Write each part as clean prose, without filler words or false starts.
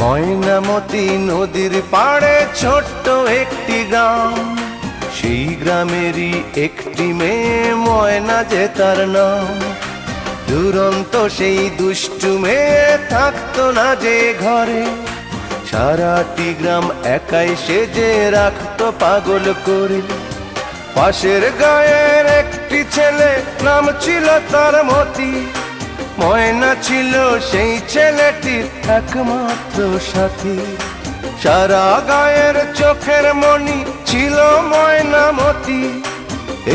ময়নামতি নদীর পাড়ে ছোট্ট একটি গ্রাম, সেই গ্রামেরই একটি মেয়ে ময়না যে তার নাম। দুরন্ত সেই দুষ্টু মেয়ে থাকতো না যে ঘরে, সারাটি গ্রাম একাই সেজে রাখতো পাগল করে। পাশের গায়ের একটি ছেলে, নাম ছিল তার মতি। ময়না ছিল সেই ছেলেটির একমাত্র সাথী। সারা গায়ের চোখের মণি ছিল ময়নামতি।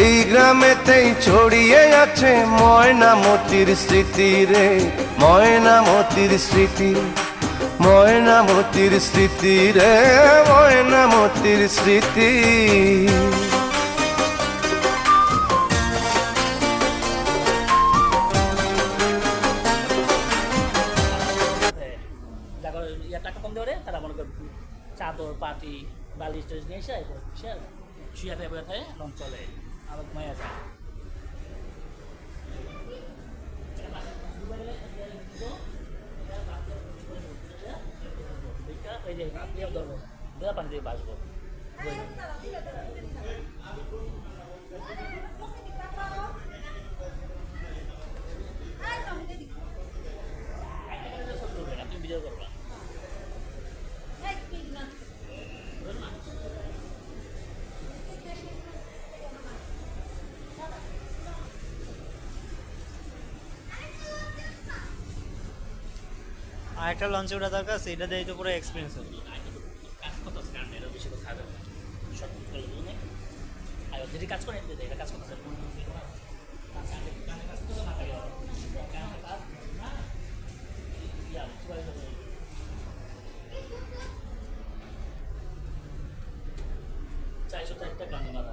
এই গ্রামেতেই ছড়িয়ে আছে ময়নামতির স্মৃতি রে, ময়নামতির স্মৃতি, ময়নামতির স্মৃতি রে, ময়নামতির স্মৃতি। টাকা কম দেওয়া তারা মনে করেন চাদর পাটি বালিশ টালিশ নিয়ে এসে বিশাল শুয়ে থাকে বয়ে থাকে লঞ্চ চলে আবার ঘুমাইয়া যায়। ওই যে ধরবো দোয়া পানি দিয়ে বাসবো। তুমি ভিডিও করবা আর একটা লঞ্চে ওঠা দরকার, সেটা দিয়ে তো পুরো এক্সপিরিয়েন্স হবে। কাজ করতেছে কারণ এরা বেশি কথা হবে সব বলে আর যদি কাজ করে এটা কাজ করতেছে চারশো চারটা গান মারা